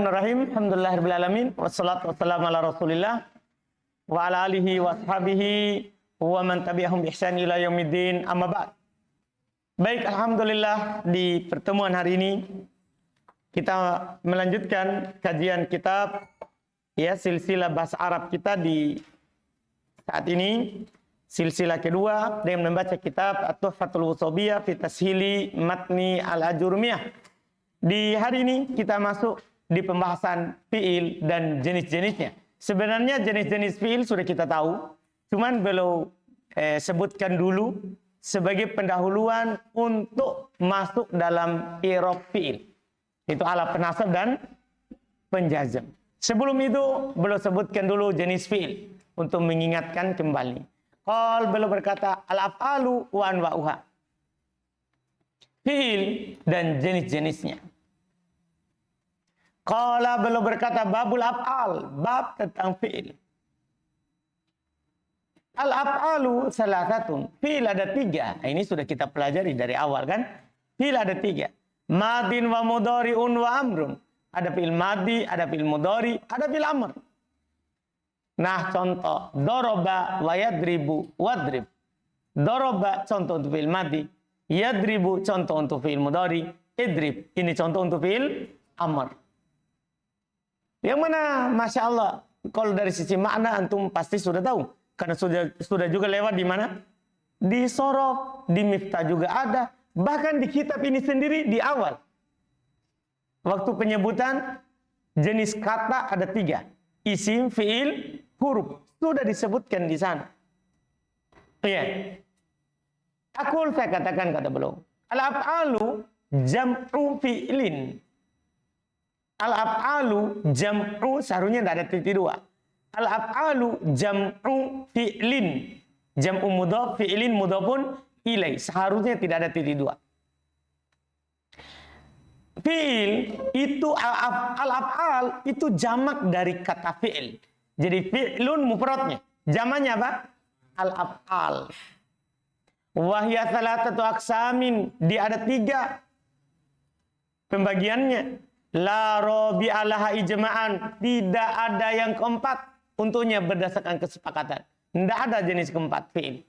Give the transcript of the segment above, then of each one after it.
Bismillahirrahmanirrahim. Alhamdulillahirabbil alamin wassalatu wassalamu ala Rasulillah wa ala alihi washabihi wa man tabi'ahum bi ihsan ila yaumiddin. Amma ba'd. Baik, alhamdulillah di pertemuan hari ini kita melanjutkan kajian kitab silsilah bahasa Arab kita di saat ini silsilah kedua dengan membaca kitab At-Tuhfatul Wushabiyah fi Tashili Matni Al-Ajurmiyah. Di hari ini kita masuk di pembahasan fi'il dan jenis-jenisnya. Sebenarnya jenis-jenis fi'il sudah kita tahu, cuman belum sebutkan dulu sebagai pendahuluan untuk masuk dalam i'rab fi'il. Itu ala penasab dan penjazm. Sebelum itu belum sebutkan dulu jenis fi'il untuk mengingatkan kembali. Qal belum berkata al-af'alu wa anwa'uha. Fi'il dan jenis-jenisnya. Qala belum berkata babul af'al, bab tentang fi'il. Al-af'alu salasatun. Fi'il ada 3. Ini sudah kita pelajari dari awal kan. Fi'il ada 3. Madin wa mudhari'un wa amrun. Ada fi'il madi, ada fi'il mudhari, ada fi'il amr. Nah contoh, doroba wa yadribu wadrib. Doroba contoh untuk fi'il madi. Yadribu contoh untuk fi'il mudhari. Idrib ini contoh untuk fi'il amr. Yang mana Masya Allah, kalau dari sisi makna antum pasti sudah tahu. Karena sudah juga lewat di mana? Di sorof, di miftah juga ada. Bahkan di kitab ini sendiri di awal. Waktu penyebutan jenis kata ada 3. Isim, fi'il, huruf. Sudah disebutkan di sana. Iya. Saya katakan kata beliau. Al-af'alu jam'u fi'lin. Al-af'alu jam'u seharusnya tidak ada titik 2. Al-af'alu jam'u fi'lin. Jam'u mudhaf, fi'lin mudhafun ilai. Seharusnya tidak ada titik 2. Fi'il itu al-af'al itu jamak dari kata fi'il. Jadi fi'lun mufradnya. Jamaknya apa? Al-af'al. Wahya salatatu aqsamin. Dia ada 3 pembagiannya. La rabi'a laha ijma'an. Tidak ada yang keempat untuknya berdasarkan kesepakatan. Tidak ada jenis keempat fi'il.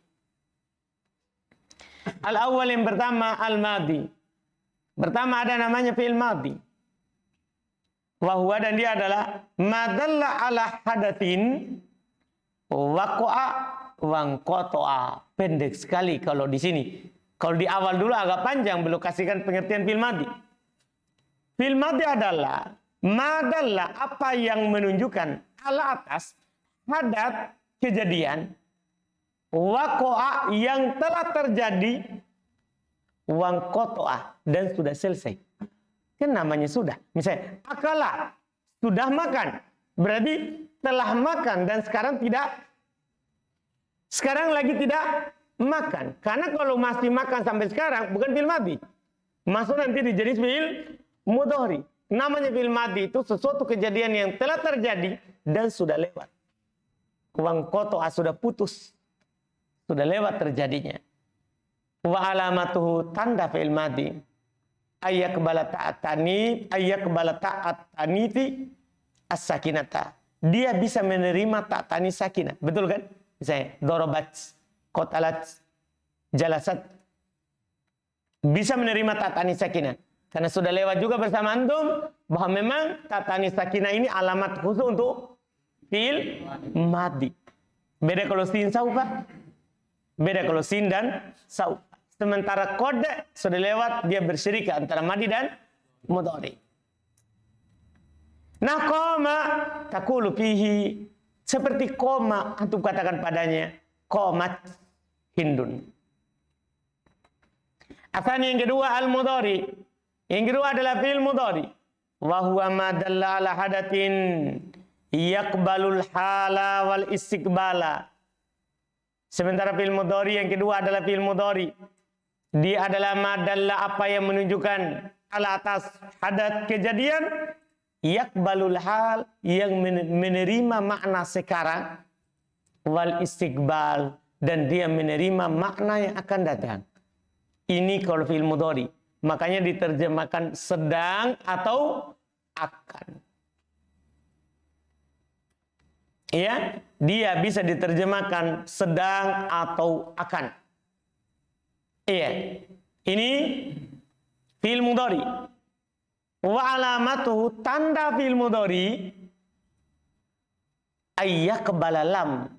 Al-awwal yang pertama al-madi. Pertama ada namanya fi'il madi. Wahuwa dan dia adalah madalla ala hadatsin waqa'a wangqata'a. Pendek sekali kalau di sini. Kalau di awal dulu agak panjang, belum kasihkan pengertian fi'il madi. Fi'il madi adalah madalla apa yang menunjukkan ala atas hadat kejadian waqa'a yang telah terjadi wangqata'a dan sudah selesai. Kan namanya sudah. Misalnya akala sudah makan, berarti telah makan dan sekarang tidak. Sekarang lagi tidak makan. Karena kalau masih makan sampai sekarang bukan fi'il madi. Masuk nanti di jenis fi'il mudhari. Namanya fi'il madi itu sesuatu kejadian yang telah terjadi dan sudah lewat. Wangqata'a sudah putus. Sudah lewat terjadinya. Wa alamatuhu tanda fi'il madi. Ayyakbala ta'ataniti as-sakinata. Dia bisa menerima ta'atani sakinah. Betul kan? Misalnya dorobat, qatalat, jalasat. Bisa menerima ta'atani sakinah. Karena sudah lewat juga bersama antum bahwa memang ta'atani sakinah ini alamat khusus untuk fi'il madi. Beda kalau sin saufa. Beda kalau sin dan saufa. Sementara kode sudah lewat, dia bersyirik antara madi dan mudhari. Nah, qoma taqulu fihi, seperti qoma antum katakan padanya qomat hindun. Asalnya yang kedua al-mudhari. Yang kedua adalah fi'il mudhari. Wa huwa ma dalla ala hadatin yaqbalul hala wal istiqbala. Sementara fi'il mudhari yang kedua adalah fi'il mudhari. Dia adalah madalla apa yang menunjukkan ala atas hadat kejadian yaqbalul hal yang menerima makna sekarang wal istiqbal dan dia menerima makna yang akan datang. Ini kalau fi'il mudhari. Makanya diterjemahkan sedang atau akan. Ya, dia bisa diterjemahkan sedang atau akan. Iya. Ini fi'il mudhari. Wa alamatuhu, tanda fi'il mudhari ayyaqbala lam.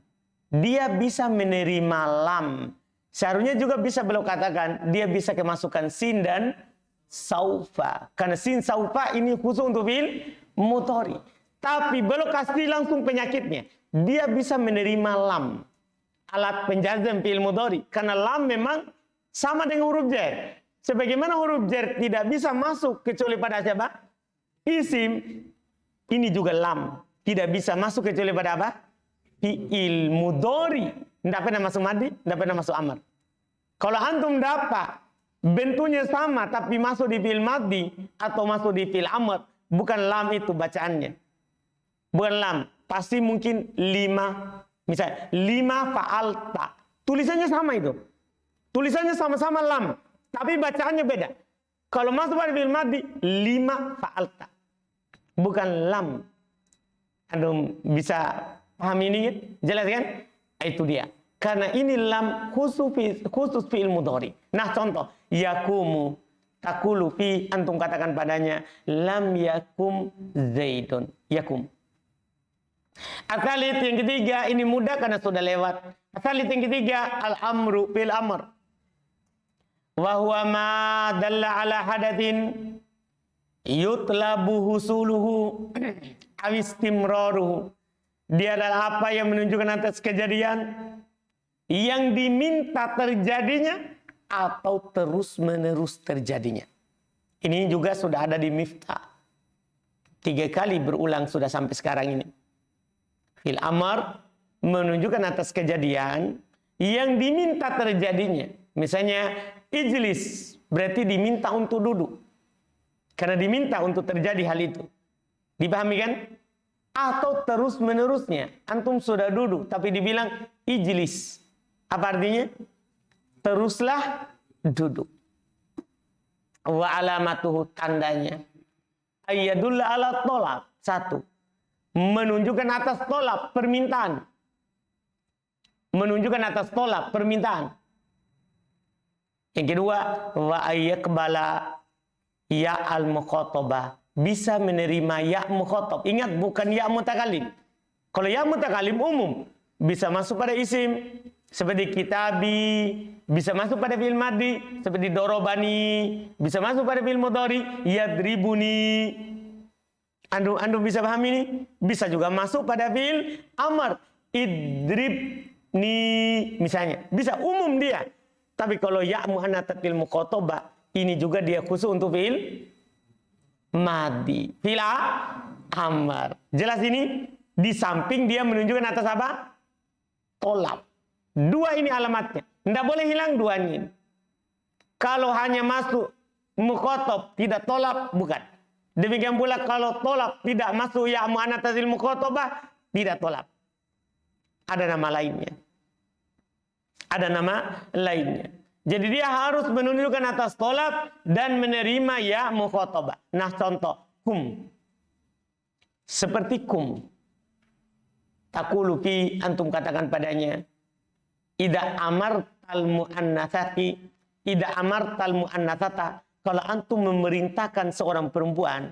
Dia bisa menerima lam. Seharusnya juga bisa beliau katakan dia bisa kemasukan sin dan saufa. Karena sin saufa ini khusus untuk fi'il mudhari. Tapi beliau kasih langsung penyakitnya. Dia bisa menerima lam. Alat penjazm fi'il mudhari. Karena lam memang sama dengan huruf jar. Sebagaimana huruf jar tidak bisa masuk kecuali pada siapa? Isim. Ini juga lam. Tidak bisa masuk kecuali pada apa? Fi'il mudhari. Tidak pernah masuk madi, tidak pernah masuk amar. Kalau antum dapat bentuknya sama tapi masuk di fi'il madi atau masuk di fi'il amar, bukan lam itu bacaannya. Bukan lam, pasti mungkin 5. Misalnya 5 fa'alta. Tulisannya sama itu. Tulisannya sama-sama lam, tapi bacaannya beda. Kalau masuk pada fi'il madi 5 fa'alta. Bukan lam. Antum bisa paham ini? Jelas kan? Itu dia. Karena ini lam khusus fi'il mudhari. Nah, contoh yakumu takulu fi, antum katakan padanya lam yakum zaidun. Yakum. Asalit yang ketiga, ini mudah karena sudah lewat. Asalit yang ketiga, al-amru fil amr. Wa huwa ma dalla ala hadatsin yutlabu husuluhu aw istimraruhu. Dia adalah apa yang menunjukkan atas kejadian yang diminta terjadinya atau terus-menerus terjadinya. Ini juga sudah ada di Miftah. 3 kali berulang sudah sampai sekarang ini. Fil amar menunjukkan atas kejadian yang diminta terjadinya. Misalnya ijlis berarti diminta untuk duduk. Karena diminta untuk terjadi hal itu. Dipahami kan? Atau terus menerusnya. Antum sudah duduk tapi dibilang ijlis. Apa artinya? Teruslah duduk. Wa alamatuhu, tandanya ayyadulla ala tolab. 1. Menunjukkan atas tolab, permintaan. Menunjukkan atas tolab, permintaan. Yang kedua, wa ayyaqbala ya al-mukhatabah. Bisa menerima ya mukhatab. Ingat, bukan ya mutakalim. Kalau ya mutakalim umum, bisa masuk pada isim. Seperti kitabi, bisa masuk pada fi'il madhi. Seperti dorobani, bisa masuk pada fi'il mudhari. Yadribuni. Antum bisa paham ini? Bisa juga masuk pada fi'il amar. Idribni misalnya. Bisa umum dia. Tapi kalau ya muannatsatil mukhatabah, ini juga dia khusus untuk fi'il madhi. Fi'il amar. Jelas ini? Di samping dia menunjukkan atas apa? Tolab. 2 ini alamatnya. Tidak boleh hilang 2 ini. Kalau hanya masuk mukhatab tidak tolab, bukan. Demikian pula kalau tolab tidak masuk ya muannatsatil mukhatabah, tidak tolab. Ada nama lainnya. Ada nama lainnya. Jadi dia harus menunjukkan atas tolab dan menerima ya mukhatabah. Nah, contoh kum. Seperti kum. Taqulu fi, antum katakan padanya idza amartal muannatsati, idza amartal muannatsata. Kalau antum memerintahkan seorang perempuan,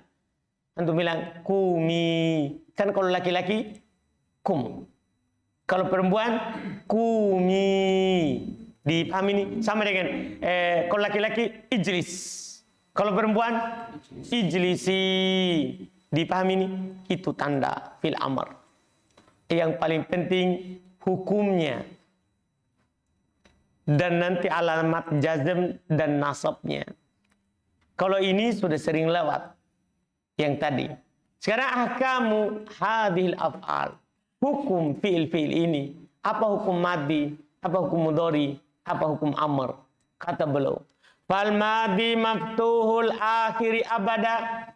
antum bilang kumi. Kan kalau laki-laki kum. Kalau perempuan kumi. Dipahami ini? Sama dengan kalau laki-laki ijlis. Kalau perempuan ijlisi. Dipahami ini? Itu tanda fil amr. Yang paling penting hukumnya. Dan nanti alamat jazm dan nasabnya. Kalau ini sudah sering lewat. Yang tadi. Sekarang ahkamu hadhil af'al. Hukum fi'il ini. Apa hukum madhi? Apa hukum mudhari? Apa hukum amr? Kata beliau. Fal madhi maftuhul akhiri abada.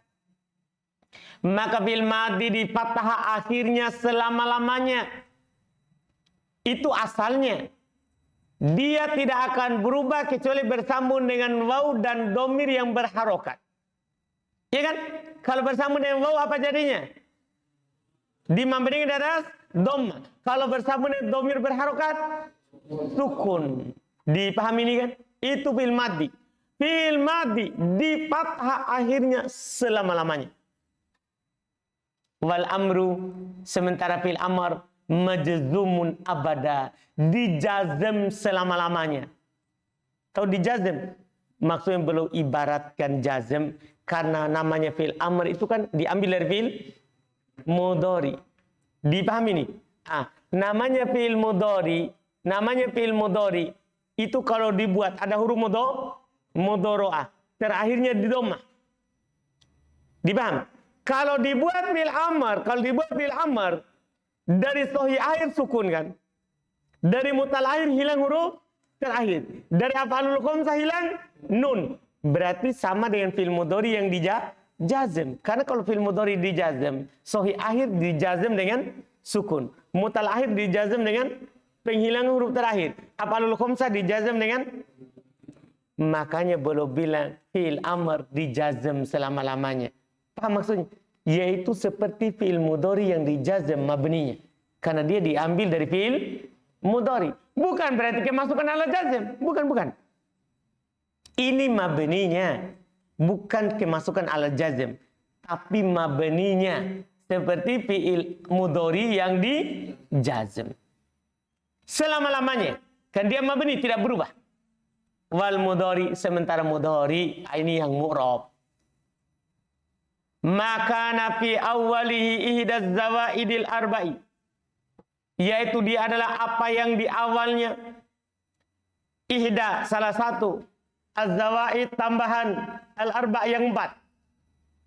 Maka fi'il madhi di fathah akhirnya selama-lamanya. Itu asalnya. Dia tidak akan berubah kecuali bersambung dengan waw dan domir yang berharokat. Ya kan? Kalau bersambung dengan waw apa jadinya? Di mabni di atas dhamma. Kalau bersama dengan dhamir berharokat sukun. Dipahami ini kan? Itu fil madhi. Fil madhi di fathah akhirnya selama-lamanya. Wal amru, sementara fil amr majzumun abada, dijazm selama-lamanya. Tahu dijazm? Maksudnya belum ibaratkan jazm karena namanya fil amr itu kan diambil dari fil mudhari. Dipahami nih? Namanya fil mudhari itu kalau dibuat ada huruf mudhari'ah, terakhirnya di dhammah. Dipaham? Kalau dibuat fil amr dari sahih akhir sukun kan? Dari mutal akhir hilang huruf terakhir. Dari af'alul khamsah hilang nun. Berarti sama dengan fil mudhari yang dijazm. Karena kalau fil mudhari dijazm, sahih akhir dijazm dengan sukun. Mutal akhir dijazm dengan penghilangan huruf terakhir. Af'alul khamsah dijazm dengan, makanya boleh bilang fil amr dijazm selama-lamanya. Paham maksudnya? Yaitu seperti fil mudhari yang dijazm mabninya. Karena dia diambil dari fil mudhari. Bukan berarti kemasukan ala jazm. Bukan. Ini mabninya. Bukan kemasukan ala jazm. Tapi mabninya. Seperti fi'il mudhari yang dijazm. Selama-lamanya. Kan dia mabni tidak berubah. Wal mudhari, sementara mudhari ini yang mu'rab. Maka nafi awwalihi ihdaz zawaidil arba'i. Yaitu dia adalah apa yang di awalnya ihda, salah satu, az-zawaid, tambahan al-arba' yang 4,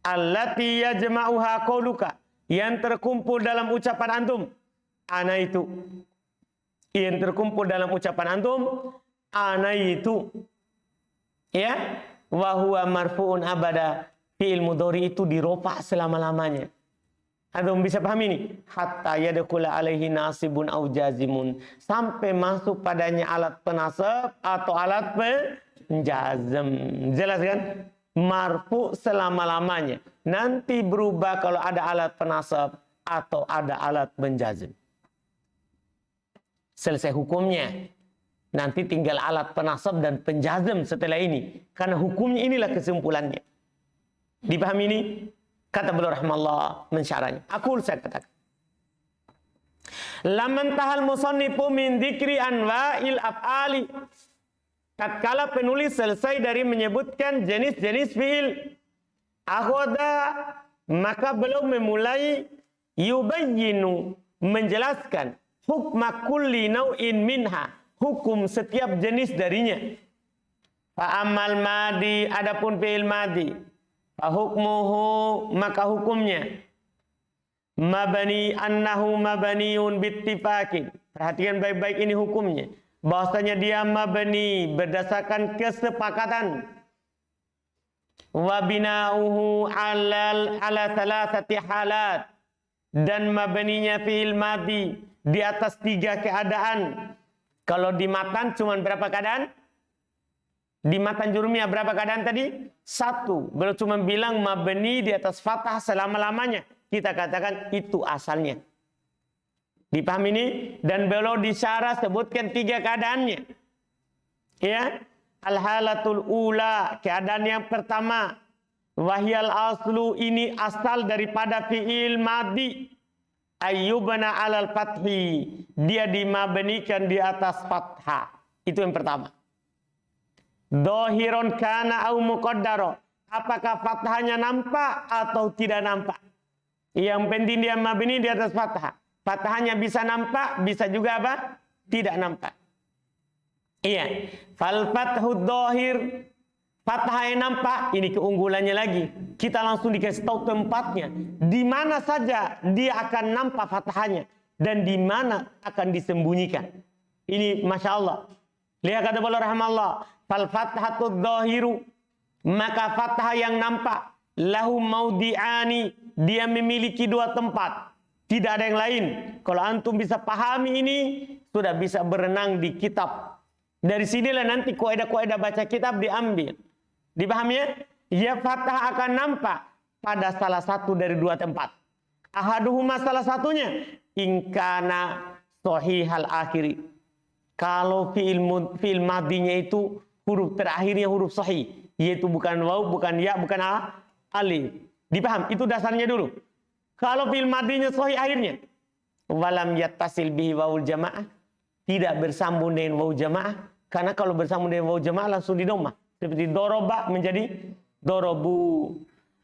allati yajma'uha qauluka, yang terkumpul dalam ucapan antum, ana itu, yang terkumpul dalam ucapan antum, ana itu, ya, wa huwa marfu'un abada, fi'il mudhari itu dirofa selama-lamanya. Antum bisa pahami ini? Hatta yadkhula alaihi nasibun au jazimun. Sampai masuk padanya alat penasab atau alat penjazm. Jelas kan? Marfu selama-lamanya. Nanti berubah kalau ada alat penasab atau ada alat penjazm. Selesai hukumnya. Nanti tinggal alat penasab dan penjazm setelah ini. Karena hukumnya inilah kesimpulannya. Dipahami ini? Kata beliau rahmallah mensyarahnya. Saya katakan. Laman tahal musannifu min dzikri anwa'il af'ali. Tatkala penulis selesai dari menyebutkan jenis-jenis fi'il, akhadha, maka beliau memulai yubayyinu, menjelaskan hukma kulli naw'in minha, hukum setiap jenis darinya. Fa amal madi, adapun fi'il madi, hukmuhu, maka hukumnya mabani annahu mabaniun bittifaqin. Perhatikan baik-baik ini hukumnya. Bahwasanya dia mabani berdasarkan kesepakatan. Wa binauhu ala thalathati halat. Dan mabaninya fi'il madi di atas 3 keadaan. Kalau di matan cuma berapa keadaan? Di matan jurumiyah berapa keadaan tadi? 1. Beliau cuma bilang mabni di atas fathah selama-lamanya. Kita katakan itu asalnya. Dipahami ini? Dan beliau di syarah sebutkan 3 keadaannya. Ya. Al-halatul ula, keadaan yang pertama. Wahyal aslu, ini asal daripada fi'il madi. Ayyubana alal fathi. Dia dimabnikan di atas fathah. Itu yang pertama. Dohiron kana au muqaddaro. Apakah fathahnya nampak atau tidak nampak? Yang penting dia mabni di atas fathah. Fathahnya bisa nampak, bisa juga apa? Tidak nampak. Iya. Fal fathu dohir. Fathah yang nampak, ini keunggulannya lagi. Kita langsung dikasih tahu tempatnya. Di mana saja dia akan nampak fathahnya. Dan di mana akan disembunyikan. Ini Masya Allah. Lihat kata beliau rahmallah. Fal fathatud dhahiru, maka fathah yang nampak, lahu maudi'ani, dia memiliki 2 tempat, tidak ada yang lain. Kalau antum bisa pahami ini, sudah bisa berenang di kitab. Dari sinilah nanti kaidah-kaidah baca kitab diambil. Dipahami ya? Ya, fathah akan nampak pada salah satu dari 2 tempat. Ahaduhuma salah satunya ingkana sahihal akhiri. Kalau fi'il madinya itu huruf terakhirnya huruf sahih, yaitu bukan waw, bukan ya, bukan alif. Dipaham? Itu dasarnya dulu. Kalau fi'il madinya sahih akhirnya walam yattasil bihi wawul jamaah, tidak bersambung dengan waw jamaah, karena kalau bersambung dengan waw jamaah langsung didomah. Seperti doroba menjadi dorobu.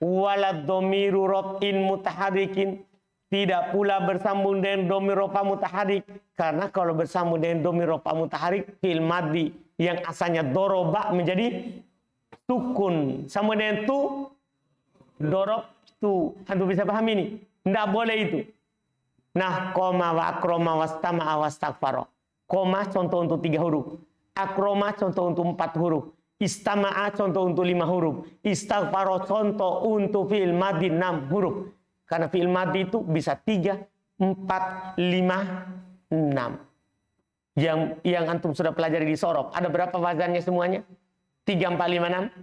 Walad domiru rof'in mutaharikin, tidak pula bersambung dengan domir rofa mutaharik, karena kalau bersambung dengan domir rofa mutaharik fi'il madhi yang asalnya doroba menjadi sukun, sama dengan tu dorob tu. Antum bisa paham ini? Tidak boleh itu. Nah, koma wa akroma wastama'a wastaghfara. Koma contoh untuk 3 huruf, akroma contoh untuk 4 huruf, istama'a contoh untuk 5 huruf, istaghfara contoh untuk fi'il madhi 6 huruf. Karena fi'il madhi itu bisa 3, 4, 5, 6. Yang antum sudah pelajari di sorof. Ada berapa wazannya semuanya? 3, 4, 5, 6.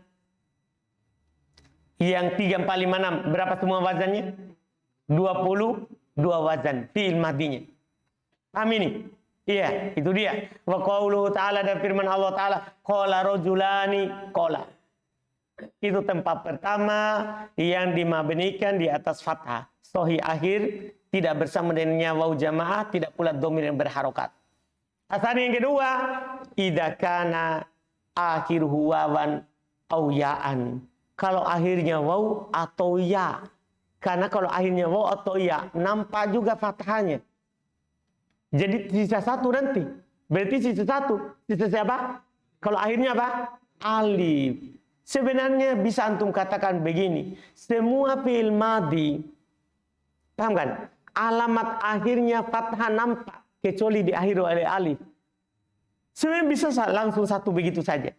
Yang 3, 4, 5, 6 berapa semua wazannya? 22 wazan fi'il madhinya. Paham ini? Iya, itu dia. Wa qauluhu ta'ala, dan firman Allah Ta'ala, qala rajulani qala. Itu tempat pertama yang dimabnikan di atas fathah. Sahih akhir, tidak bersama dengannya waw jamaah, tidak pula dhamir yang berharokat. Asal yang kedua, idza kana akhiruhu wawan aw ya'an. Kalau akhirnya waw atau ya. Karena kalau akhirnya waw atau ya, nampak juga fathahnya. Jadi sisa 1 nanti. Berarti sisa 1. Sisa siapa? Kalau akhirnya apa? Alif. Sebenarnya bisa antum katakan begini. Semua fi'il madhi, paham kan? Alamat akhirnya fathah nampak. Kecuali diakhiri oleh alif. Sebenarnya bisa langsung 1 begitu saja.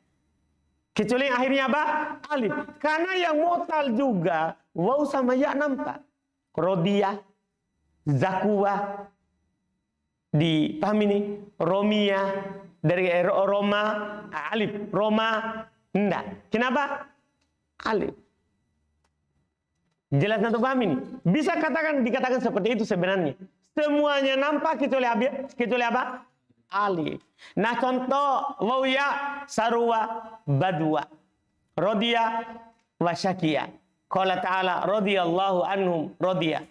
Kecuali yang akhirnya apa? Alif. Karena yang mu'tal juga waw sama ya nampak. Rodiyah, zakuwah, dipahami ini? Romia, dari Roma, alif. Roma, enggak. Kenapa? Alif. Jelas untuk paham ini? Bisa dikatakan seperti itu sebenarnya. Semuanya nampak kecuali apa? Alif. Nah contoh waw ya, sarwa, badwa, rodiya, wasyakiya. Qala ta'ala radiyallahu anhum rodiya.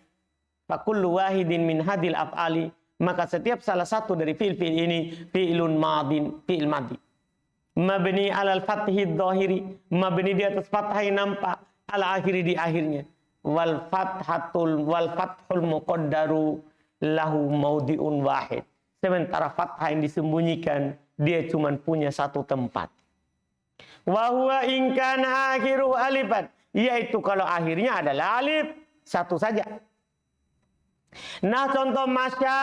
Fakullu wahidin min hadil af'ali, maka setiap salah satu dari fi'il ini fi'ilun madin, fi'il madhi. Mabni alal fathi dhahiri, mabni di atas fathah yang nampak, ala akhiri di akhirnya. Wal fathul muqaddaru lahu maudi'un wahid. Sementara fathah yang disembunyikan, dia cuma punya 1 tempat. Wa huwa in kana akhiru alifan, yaitu kalau akhirnya adalah alif, 1 saja. Nah contoh masya,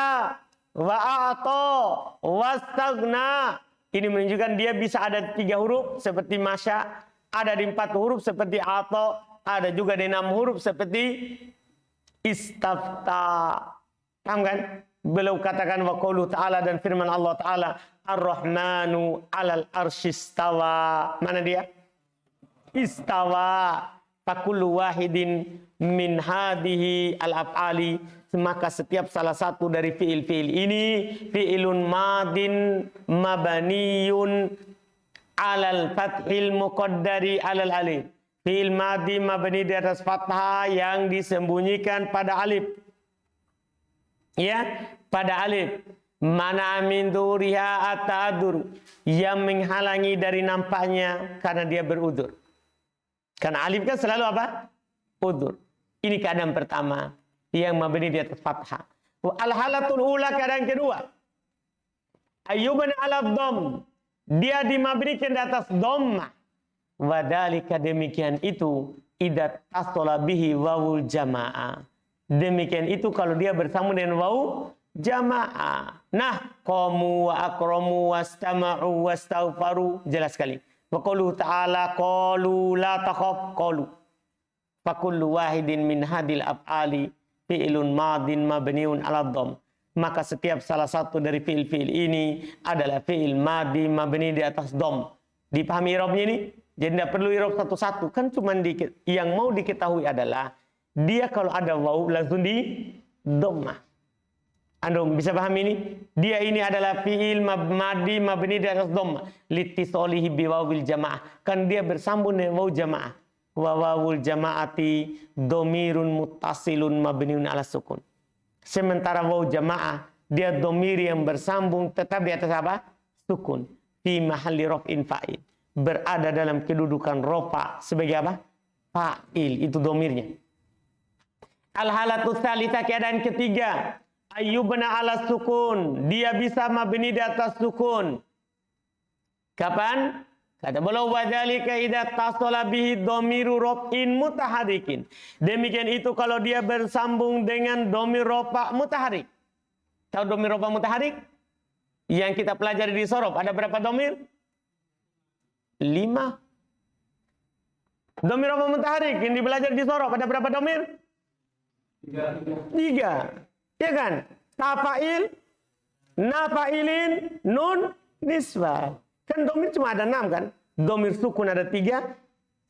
wa a'ta, wastaghna. Ini menunjukkan dia bisa ada 3 huruf seperti masya, ada di 4 huruf seperti a'ta, ada juga di 6 huruf seperti istafta. Paham kan? Beliau katakan wa qaulu ta'ala, dan firman Allah Ta'ala, Ar-Rahmanu 'alal arsyistawa. Mana dia? Istawa. Fakullu wahidin min hadhihi al-af'ali, maka setiap salah satu dari fi'il ini fi'ilun madin mabaniyun 'alal fathil muqaddari 'alal alif. Fi'il madhi mabni di atas fathah yang disembunyikan pada alif. Ya, pada alif. Mana min duriha at-ta'adur, yang menghalangi dari nampaknya karena dia berudur. Karena alif kan selalu apa? Udur. Ini keadaan pertama yang mabni di atas fathah. Al-halatul ula, keadaan kedua. Ayyuban ala dham, dia dimabnikan di atas dhammah. Wadhalika, demikian itu, idza tasala bihi wawul jamaah. Demikian itu kalau dia bersama dengan waw jamaah. Nah, qamu wa akramu wastama'u wastaghfaru, jelas sekali. Wa qaulu ta'ala qalu la takhaf qalu. Fa kullu wahidin min hadil af'ali fi'ilun madin mabniun 'ala dhamm. Maka setiap salah satu dari fi'il ini adalah fi'il madhi mabni di atas dhamm. Dipahami i'rabnya ini? Jadi tidak perlu i'rab satu-satu. Kan cuma yang mau diketahui adalah dia kalau ada waw langsung di dhammah. Antum bisa paham ini? Dia ini adalah fi'il madi mabni di atas dhammah litisolihi biwawil jamaah. Kan dia bersambung dengan waw jamaah. Wa wawul jamaati domirun muttasilun mabniun ala sukun. Sementara waw jamaah dia domir yang bersambung tetap di atas apa? Sukun. Fi mahalli raf'in fa'il. Berada dalam kedudukan rofa sebagai apa? Fa'il. Itu domirnya. Al-halatu tsalitsah, keadaan ketiga. Ayyubna ala sukun. Dia bisa mabni di atas sukun. Kapan? Kata beliau wadzalika idza tasala bihi dhamiru raf'in mutaharikin. Demikian itu kalau dia bersambung dengan dhamir rafa mutaharik. Tahu dhamir rafa mutaharik? Yang kita pelajari di sorof ada berapa dhamir? 5. Dhamir rafa mutaharik yang dipelajari di sorof ada berapa dhamir? 3. Ya kan? Tafa'il, nafa'ilin, nun, nisbah. Kan domir cuma ada 6 kan? Domir sukun ada 3.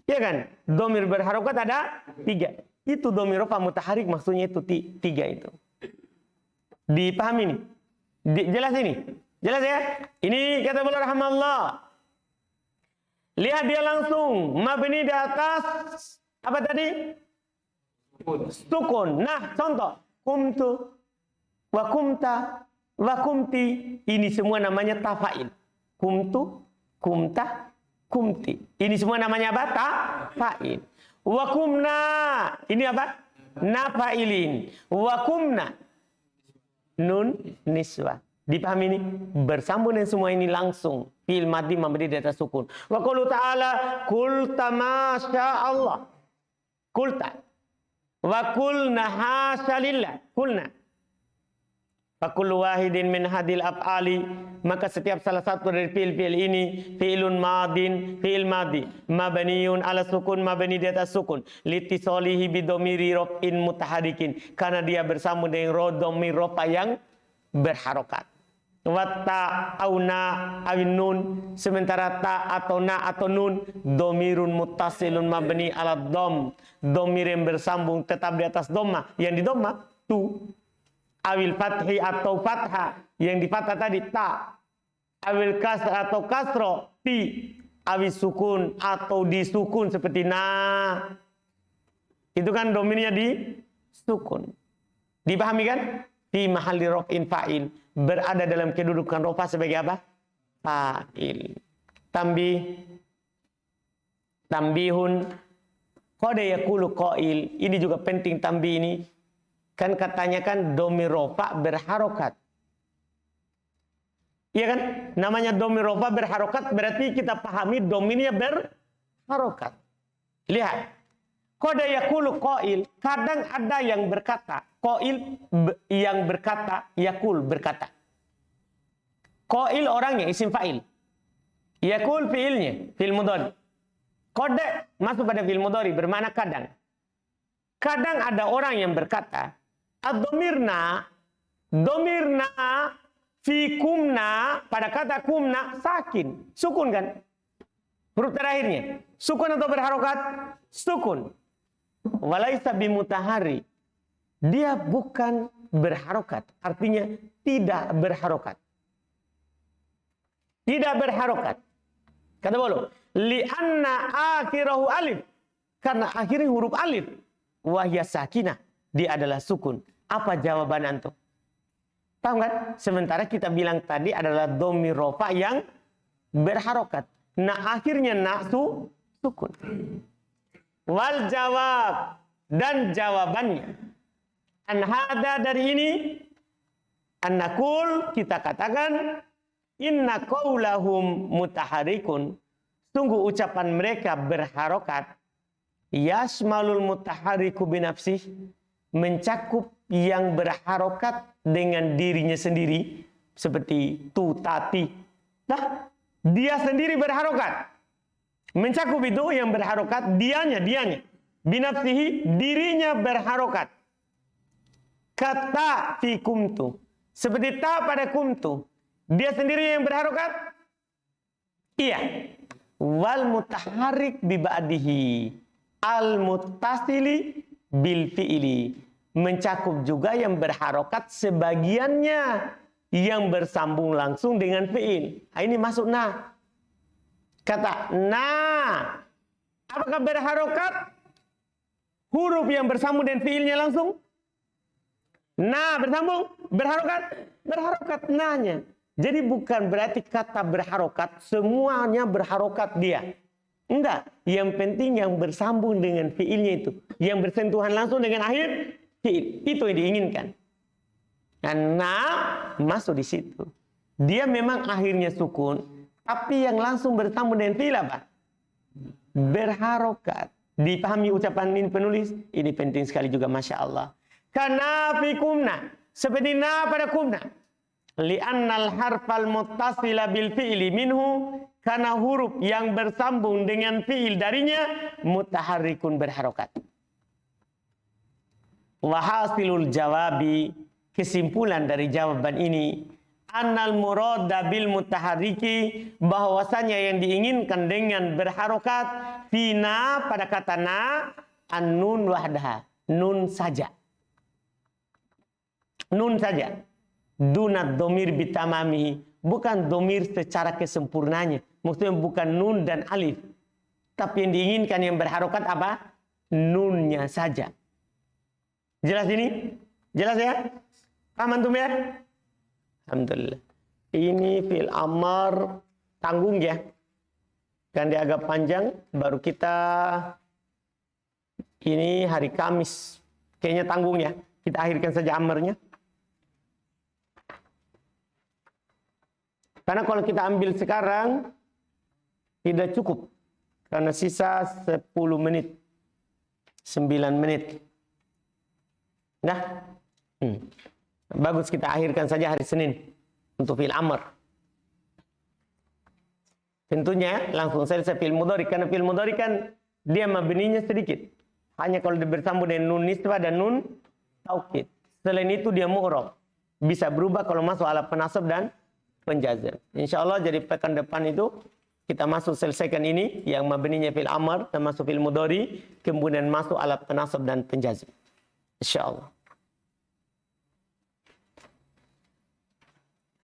Ya kan? Domir berharokat ada 3. Itu domir rafa mutaharik maksudnya itu 3 itu. Dipahami ini? Jelas ini? Jelas ya? Ini kata beliau rahimahullah. Lihat dia langsung mabni di atas apa tadi? Sukun. Nah, contoh. Kumtu, wa kumta, wa kumti. Ini semua namanya tafa'il. Kumtu, kumta, kumti. Ini semua namanya apa? Tafa'il. Wa kumna. Ini apa? Nafa'ilin. Wa kumna. Nun niswa. Dipahami ini? Bersambung dengan semua ini langsung. Fi'il madhi mabni di atas sukun. Wa qaulu ta'ala, kulta masya Allah. Kulta. Wa kulna hasalillah. Kulna. Fa kullu wahidin min hadil af'ali. Maka setiap salah satu dari fi'il-fi'il ini. Fi'ilun madin. Fi'il madi. Mabniyun ala sukun. Mabni di atas sukun. Litisolihi bidomiri rof'in mutaharikin. Karena dia bersambung dengan domir rofa yang berharokat. Watta au na awin nun. Sementara ta atau na atau nun domirun muttasilun mabni ala dom. Domir yang bersambung tetap di atas doma. Yang di doma tu. Awil fathi atau fatha. Yang di fathah tadi ta. Awil kasra atau kasro ti. Awil sukun atau di sukun seperti na. Itu kan domirnya di sukun. Dipahami kan? Fi mahalli raf'in fa'il. Berada dalam kedudukan rofa sebagai apa? Fa'il. Tambihun. Qad yaqulu qail. Ini juga penting tambih ini. Kan katanya kan domir rofa berharokat. Iya kan? Namanya domir rofa berharokat berarti kita pahami domirnya berharokat. Lihat. Qad yaqulu qail. Kadang ada yang berkata. Qail yang berkata, yakul berkata. Qail orangnya isim fa'il. Yakul fi'ilnya, fi'il mudhari. Qad masuk pada fi'il mudhari bermakna kadang. Kadang ada orang yang berkata, ad-domirna fi kumna, pada kata kumna sakin, sukun kan? Huruf terakhirnya, sukun atau berharokat? Sukun. Walaisa bimutahari. Dia bukan berharokat. Artinya tidak berharokat. Tidak berharokat. Kata beliau, li'anna akhirahu alif. Karena akhirnya huruf alif. Wahya sakinah. Dia adalah sukun. Apa jawaban antum? Paham kan? Sementara kita bilang tadi adalah dhamir rafa yang berharokat. Nah akhirnya naksu sukun. Wal jawab. Dan jawabannya. An hada dari ini annakul kita katakan inna qaulahum mutaharikun, sungguh ucapan mereka berharokat, yasmalul mutahariku binafsih, mencakup yang berharokat dengan dirinya sendiri seperti tu tati. Nah, dia sendiri berharokat. Mencakup itu yang berharokat dianya binafsihi, dirinya berharokat. Kata fi kumtu. Seperti ta pada kumtu. Dia sendiri yang berharokat? Iya. Wal mutaharik bi ba'dihi. Al muttasili bil fi'li. Mencakup juga yang berharokat sebagiannya yang bersambung langsung dengan fi'il. Ini masuk na. Kata na. Apakah berharokat? Huruf yang bersambung dengan fi'ilnya langsung? Na bersambung, berharokat, berharokat nanya. Jadi bukan berarti kata berharokat semuanya berharokat dia. Enggak, yang penting yang bersambung dengan fiilnya itu, yang bersentuhan langsung dengan akhir fiil, itu yang diinginkan. Dan na masuk di situ. Dia memang akhirnya sukun, tapi yang langsung bersambung dengan fiil apa? Berharokat. Dipahami ucapan ini penulis? Ini penting sekali juga, masya Allah. Karena fikumna, seperti na pada kumna. Li'annal harfal muttasila bil fi'li minhu, karena huruf yang bersambung dengan fi'il darinya mutaharrikun, berharokat. Wahasilul jawabi, kesimpulan dari jawaban ini, annal murada bil mutaharriki, bahwasanya yang diinginkan dengan berharokat fina pada kata na, an-nun wahdaha, nun saja. Nun saja. Dunat domir bitamami, bukan domir secara kesempurnanya. Maksudnya bukan nun dan alif. Tapi yang diinginkan yang berharokat apa? Nunnya saja. Jelas ini? Jelas ya? Paham antum ya? Alhamdulillah. Ini fil amar tanggung ya. Kan dia agak panjang. Baru kita ini hari Kamis. Kayaknya tanggung ya. Kita akhirkan saja amarnya. Karena kalau kita ambil sekarang, tidak cukup. Karena sisa 10 menit. 9 menit. Nah. Bagus kita akhirkan saja hari Senin. Untuk fi'il amr. Tentunya langsung selesai fi'il mudhari. Karena fi'il mudhari kan dia mabninya sedikit. Hanya kalau bersambung dengan nun nisbah dan nun taukid. Selain itu dia mu'rab. Bisa berubah kalau masuk ala penasab dan penjazm. Insyaallah jadi pekan depan itu kita masuk selesaikan ini yang mabninya fil amr dan masuk fil mudhari, kemudian masuk ala penasab dan penjazm. Insyaallah.